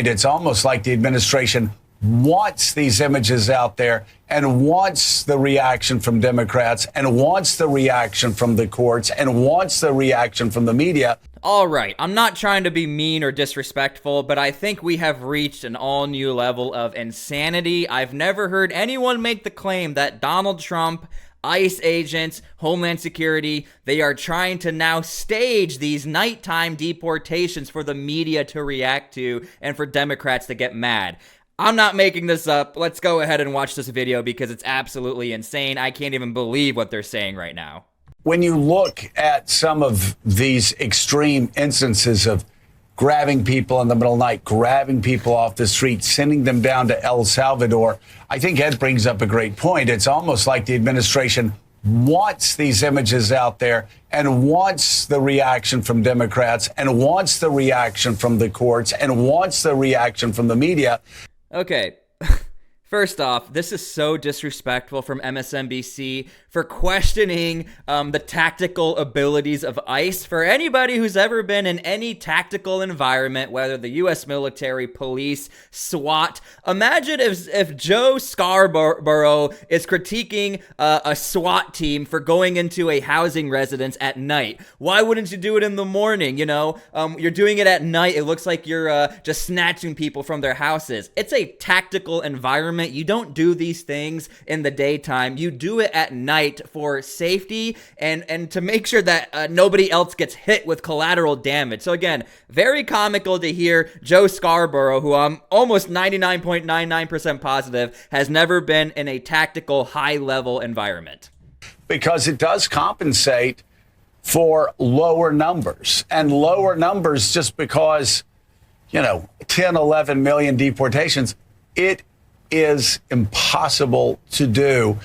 It's almost like the administration wants these images out there and wants the reaction from Democrats and wants the reaction from the courts and wants the reaction from the media. All right, I'm not trying to be mean or disrespectful, but I think we have reached an all-new level of insanity. I've never heard anyone make the claim that Donald Trump, ICE agents, Homeland Security, they are trying to now stage these nighttime deportations for the media to react to and for Democrats to get mad. I'm not making this up. Let's go ahead and watch this video because it's absolutely insane. I can't even believe what they're saying right now. When you look at some of these extreme instances of grabbing people in the middle of the night, grabbing people off the street, sending them down to El Salvador, I think Ed brings up a great point. It's almost like the administration wants these images out there and wants the reaction from Democrats and wants the reaction from the courts and wants the reaction from the media. Okay. First off, this is so disrespectful from MSNBC for questioning the tactical abilities of ICE. For anybody who's ever been in any tactical environment, whether the U.S. military, police, SWAT, imagine if Joe Scarborough is critiquing a SWAT team for going into a housing residence at night. Why wouldn't you do it in the morning? You know, you're doing it at night. It looks like you're just snatching people from their houses. It's a tactical environment. You don't do these things in the daytime. You do it at night for safety and to make sure that nobody else gets hit with collateral damage. So again, very comical to hear Joe Scarborough, who I'm almost 99.99% positive has never been in a tactical high-level environment. Because it does compensate for lower numbers, and lower numbers just because, 10, 11 million deportations, it is impossible to do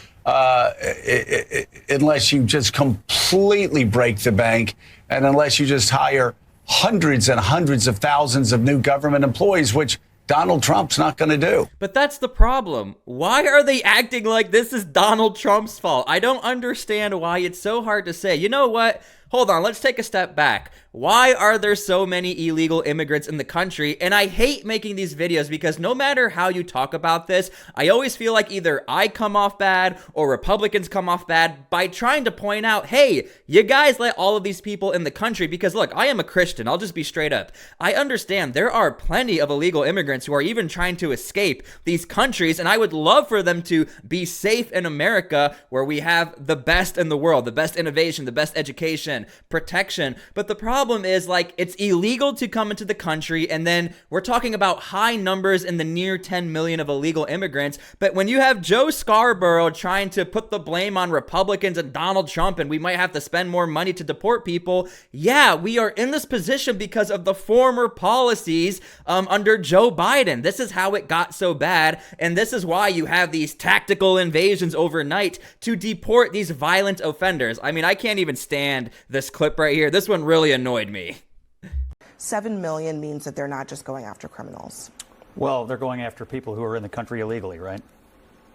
unless you just completely break the bank and unless you just hire hundreds and hundreds of thousands of new government employees, which Donald Trump's not going to do. But that's the problem. Why are they acting like this is Donald Trump's fault? I don't understand why it's so hard to say. You know what? Hold on, let's take a step back. Why are there so many illegal immigrants in the country? And I hate making these videos because no matter how you talk about this, I always feel like either I come off bad or Republicans come off bad by trying to point out, hey, you guys let all of these people in the country because look, I am a Christian. I'll just be straight up. I understand there are plenty of illegal immigrants who are even trying to escape these countries, and I would love for them to be safe in America where we have the best in the world, the best innovation, the best education, protection. But the problem is, like, it's illegal to come into the country, and then we're talking about high numbers in the near 10 million of illegal immigrants. But when you have Joe Scarborough trying to put the blame on Republicans and Donald Trump, and we might have to spend more money to deport people, yeah, we are in this position because of the former policies under Joe Biden. This is how it got so bad, and this is why you have these tactical invasions overnight to deport these violent offenders. I mean, I can't even stand this clip right here. This one really annoyed me. 7 million means that they're not just going after criminals. Well, they're going after people who are in the country illegally, right?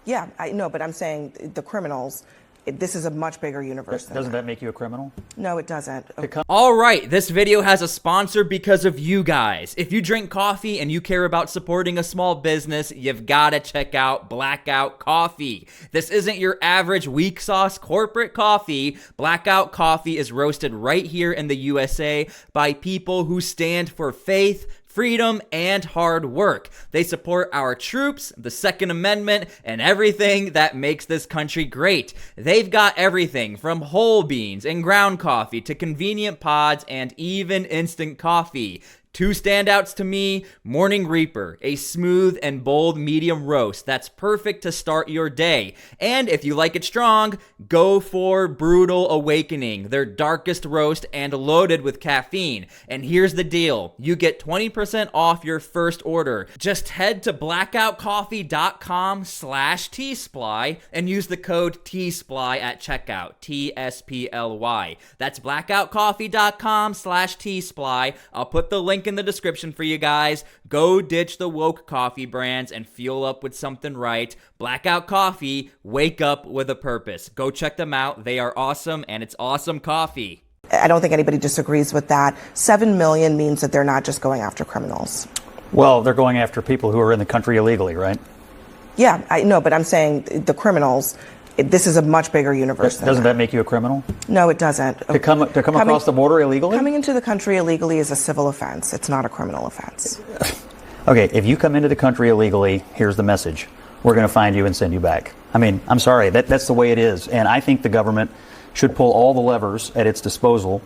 Yeah, I know, but I'm saying the criminals, this is a much bigger universe than Doesn't that make you a criminal? No, it doesn't. All right, this video has a sponsor because of you guys. If you drink coffee and you care about supporting a small business, you've got to check out Blackout Coffee. This isn't your average weak sauce corporate coffee. Blackout Coffee is roasted right here in the USA by people who stand for faith, freedom, and hard work. They support our troops, the Second Amendment, and everything that makes this country great. They've got everything from whole beans and ground coffee to convenient pods and even instant coffee. Two standouts to me: Morning Reaper, a smooth and bold medium roast that's perfect to start your day. And if you like it strong, go for Brutal Awakening, their darkest roast and loaded with caffeine. And here's the deal: you get 20% off your first order. Just head to blackoutcoffee.com/T-SPLY and use the code T-SPLY at checkout, T-S-P-L-Y. That's blackoutcoffee.com/T-SPLY. I'll put the link in the description for you guys. Go ditch the woke coffee brands and fuel up with something right. Blackout Coffee, wake up with a purpose. Go check them out. They are awesome, and it's awesome coffee. I don't think anybody disagrees with that. 7 million means that they're not just going after criminals. Well, they're going after people who are in the country illegally, right? Yeah, I know, but I'm saying the criminals. This is a much bigger universe. Doesn't that make you a criminal? No, it doesn't. To come across the border illegally? Coming into the country illegally is a civil offense. It's not a criminal offense. Okay, if you come into the country illegally, here's the message. We're going to find you and send you back. I mean, I'm sorry, that's the way it is. And I think the government should pull all the levers at its disposal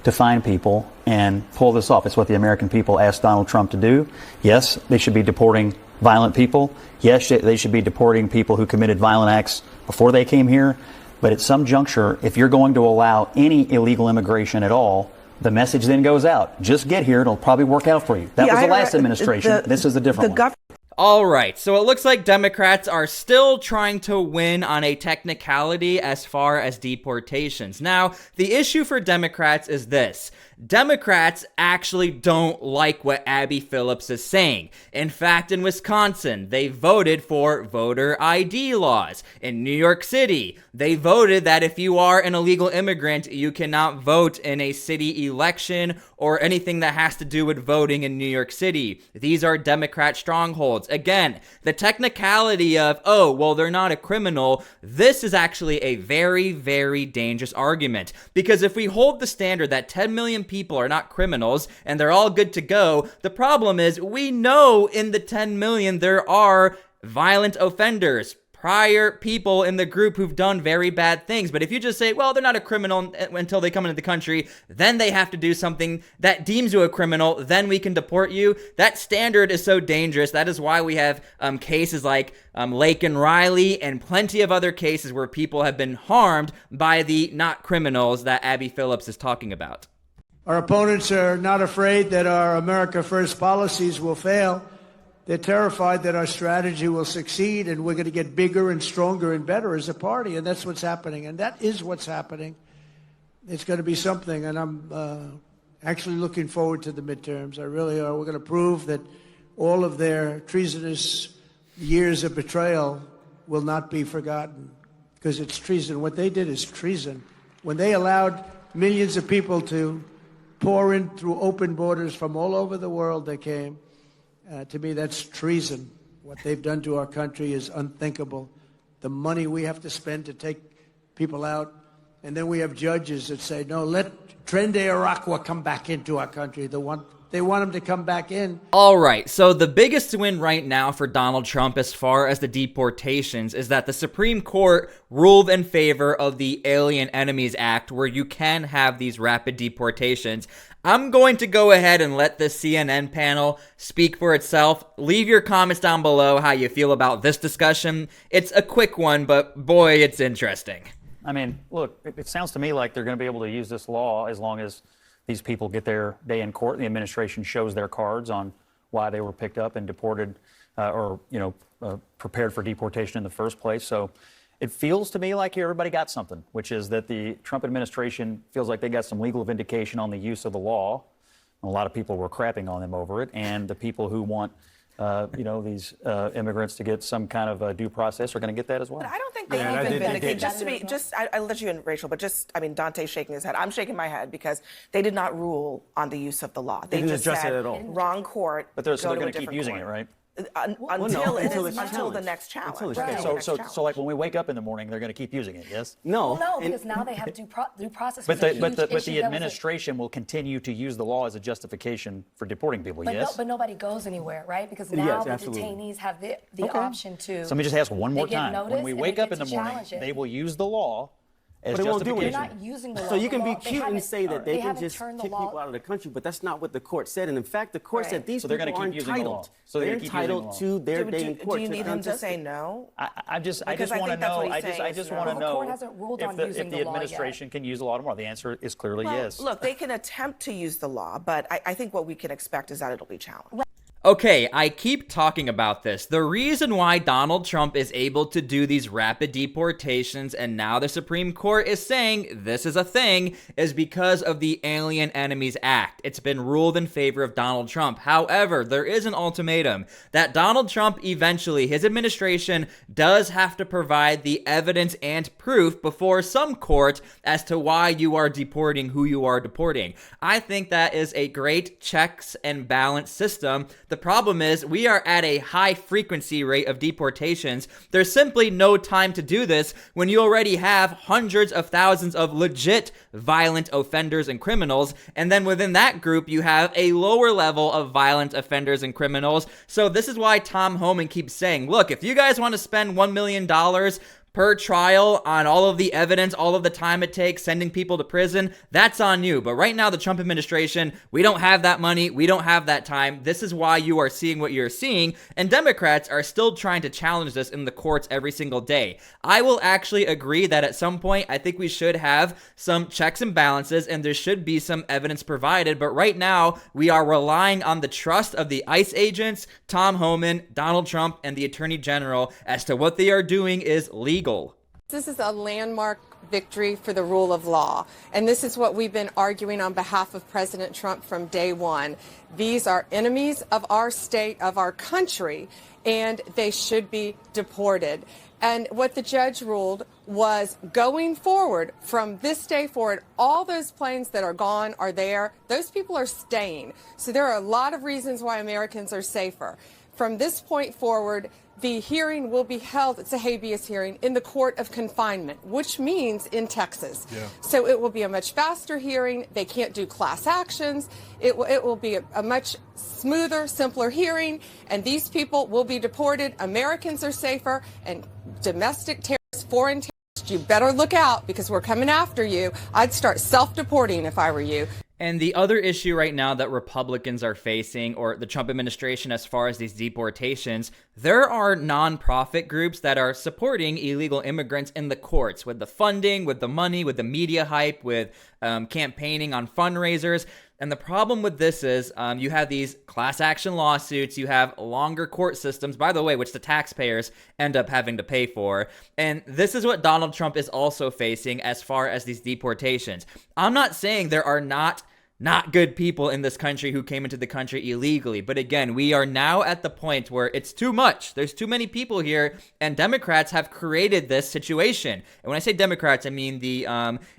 to find people and pull this off. It's what the American people asked Donald Trump to do. Yes, they should be deporting violent people. Yes, they should be deporting people who committed violent acts before they came here. But at some juncture, if you're going to allow any illegal immigration at all, the message then goes out. Just get here. It'll probably work out for you. That was the last administration. This is a different one. All right, so it looks like Democrats are still trying to win on a technicality as far as deportations. Now, the issue for Democrats is this. Democrats actually don't like what Abby Phillips is saying. In fact, in Wisconsin, they voted for voter ID laws. In New York City, they voted that if you are an illegal immigrant, you cannot vote in a city election or anything that has to do with voting in New York City. These are Democrat strongholds. Again, the technicality of, oh, well, they're not a criminal, this is actually a very, very dangerous argument. Because if we hold the standard that 10 million people are not criminals and they're all good to go, the problem is we know in the 10 million there are violent offenders, prior people in the group who've done very bad things. But if you just say, well, they're not a criminal until they come into the country, then they have to do something that deems you a criminal, then we can deport you. That standard is so dangerous. That is why we have cases like Lake and Riley and plenty of other cases where people have been harmed by the not criminals that Abby Phillips is talking about. Our opponents are not afraid that our America First policies will fail. They're terrified that our strategy will succeed and we're going to get bigger and stronger and better as a party. And that's what's happening. And that is what's happening. It's going to be something. And I'm actually looking forward to the midterms. I really are. We're going to prove that all of their treasonous years of betrayal will not be forgotten, because it's treason. What they did is treason. When they allowed millions of people to pour in through open borders from all over the world, they came. To me, that's treason. What they've done to our country is unthinkable. The money we have to spend to take people out, and then we have judges that say, no, let Trende Araqua come back into our country. They want him to come back in. All right, so the biggest win right now for Donald Trump as far as the deportations is that the Supreme Court ruled in favor of the Alien Enemies Act, where you can have these rapid deportations. I'm going to go ahead and let the CNN panel speak for itself. Leave your comments down below how you feel about this discussion. It's a quick one, but boy, it's interesting. I mean, look, it sounds to me like they're going to be able to use this law as long as these people get their day in court and the administration shows their cards on why they were picked up and deported or prepared for deportation in the first place. So it feels to me like everybody got something, which is that the Trump administration feels like they got some legal vindication on the use of the law. A lot of people were crapping on them over it, and the people who want these immigrants to get some kind of due process are going to get that as well. But I don't think they even vindicate. I'll let you in, Rachel, but Dante's shaking his head. I'm shaking my head because they did not rule on the use of the law. They just said, at all. Wrong court. But they're going to keep using it, right? Until the next challenge. So like when we wake up in the morning, they're going to keep using it, yes? No, because now they have due process. But the administration will continue to use the law as a justification for deporting people, yes? But nobody goes anywhere, right? Because now the detainees have the option to. So let me just ask one more time. When we wake up in the morning, they will use the law as justification. They're not using the law. So you can be cute and say that they can just kick people out of the country, but that's not what the court said. And in fact, the court said these people are entitled. So they're entitled to their day in court. Do you need them to say no? I just want to know. I just want to know court hasn't ruled on using if the administration can use the law tomorrow. The answer is clearly yes. Look, they can attempt to use the law, but I think what we can expect is that it'll be challenged. Okay, I keep talking about this. The reason why Donald Trump is able to do these rapid deportations and now the Supreme Court is saying this is a thing is because of the Alien Enemies Act. It's been ruled in favor of Donald Trump. However, there is an ultimatum that Donald Trump eventually, his administration, does have to provide the evidence and proof before some court as to why you are deporting who you are deporting. I think that is a great checks and balance system The problem is we are at a high frequency rate of deportations. There's simply no time to do this when you already have hundreds of thousands of legit violent offenders and criminals. And then within that group, you have a lower level of violent offenders and criminals. So this is why Tom Homan keeps saying, look, if you guys want to spend $1 million per trial on all of the evidence, all of the time it takes, sending people to prison, that's on you. But right now, the Trump administration, we don't have that money. We don't have that time. This is why you are seeing what you're seeing. And Democrats are still trying to challenge this in the courts every single day. I will actually agree that at some point, I think we should have some checks and balances and there should be some evidence provided. But right now, we are relying on the trust of the ICE agents, Tom Homan, Donald Trump, and the Attorney General as to what they are doing is legal. This is a landmark victory for the rule of law. And this is what we've been arguing on behalf of President Trump from day one. These are enemies of our state, of our country, and they should be deported. And what the judge ruled was going forward, from this day forward, all those planes that are gone are there. Those people are staying. So there are a lot of reasons why Americans are safer. From this point forward, the hearing will be held, it's a habeas hearing, in the court of confinement, which means in Texas. Yeah. So it will be a much faster hearing. They can't do class actions. It will be a much smoother, simpler hearing, and these people will be deported. Americans are safer, and domestic terrorists, foreign terrorists, you better look out because we're coming after you. I'd start self-deporting if I were you. And the other issue right now that Republicans are facing, or the Trump administration, as far as these deportations, there are nonprofit groups that are supporting illegal immigrants in the courts with the funding, with the money, with the media hype, with campaigning on fundraisers. And the problem with this is you have these class action lawsuits, you have longer court systems, by the way, which the taxpayers end up having to pay for. And this is what Donald Trump is also facing as far as these deportations. I'm not saying there are not good people in this country who came into the country illegally. But again, we are now at the point where it's too much. There's too many people here, and Democrats have created this situation. And when I say Democrats, I mean the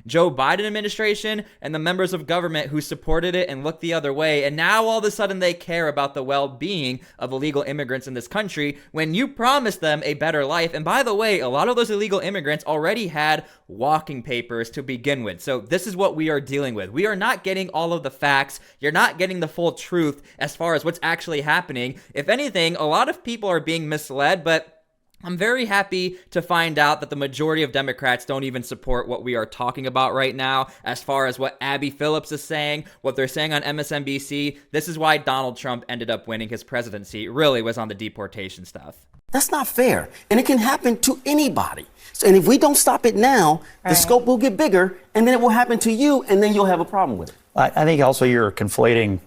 Joe Biden administration and the members of government who supported it and looked the other way. And now all of a sudden they care about the well-being of illegal immigrants in this country when you promised them a better life. And by the way, a lot of those illegal immigrants already had walking papers to begin with. So this is what we are dealing with. We are not getting all of the facts. You're not getting the full truth as far as what's actually happening. If anything, a lot of people are being misled, but I'm very happy to find out that the majority of Democrats don't even support what we are talking about right now as far as what Abby Phillips is saying, what they're saying on MSNBC. This is why Donald Trump ended up winning his presidency, really was on the deportation stuff. That's not fair. And it can happen to anybody. So, and if we don't stop it now, the scope will get bigger, and then it will happen to you, and then you'll have a problem with it. I think also you're conflating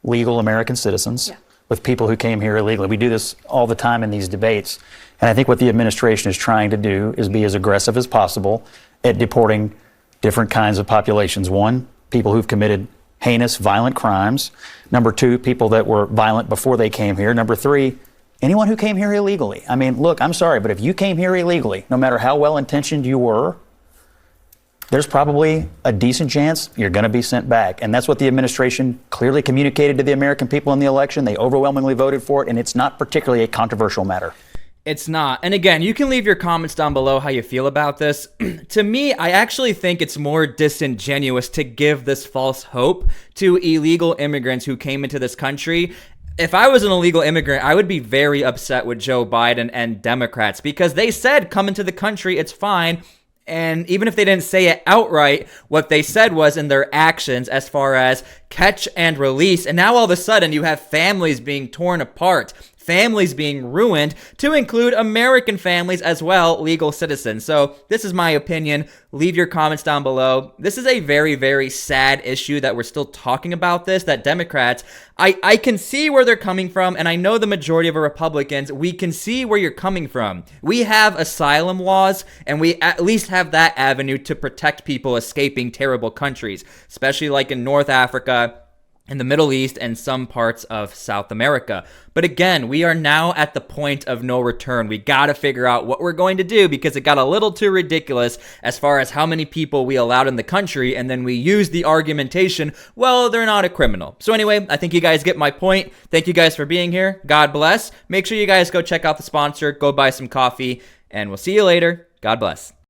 legal American citizens with people who came here illegally. We do this all the time in these debates. And I think what the administration is trying to do is be as aggressive as possible at deporting different kinds of populations. One, people who've committed heinous, violent crimes. Number two, people that were violent before they came here. Number three, anyone who came here illegally. I mean, look, I'm sorry, but if you came here illegally, no matter how well-intentioned you were, there's probably a decent chance you're going to be sent back. And that's what the administration clearly communicated to the American people in the election. They overwhelmingly voted for it, and it's not particularly a controversial matter. It's not. And again, you can leave your comments down below how you feel about this. To me, I actually think it's more disingenuous to give this false hope to illegal immigrants who came into this country. If I was an illegal immigrant, I would be very upset with Joe Biden and Democrats because they said come into the country, it's fine. And even if they didn't say it outright, what they said was in their actions as far as catch and release. And now all of a sudden you have families being torn apart, families being ruined, to include American families as well, legal citizens. So this is my opinion. Leave your comments down below. This is a very, very sad issue that we're still talking about this, that Democrats, I can see where they're coming from, and I know the majority of Republicans, we can see where you're coming from. We have asylum laws, and we at least have that avenue to protect people escaping terrible countries, especially like in North Africa, in the Middle East and some parts of South America. But again, we are now at the point of no return. We got to figure out what we're going to do because it got a little too ridiculous as far as how many people we allowed in the country, and then we used the argumentation, well, they're not a criminal. So anyway, I think you guys get my point. Thank you guys for being here. God bless. Make sure you guys go check out the sponsor, go buy some coffee, and we'll see you later. God bless.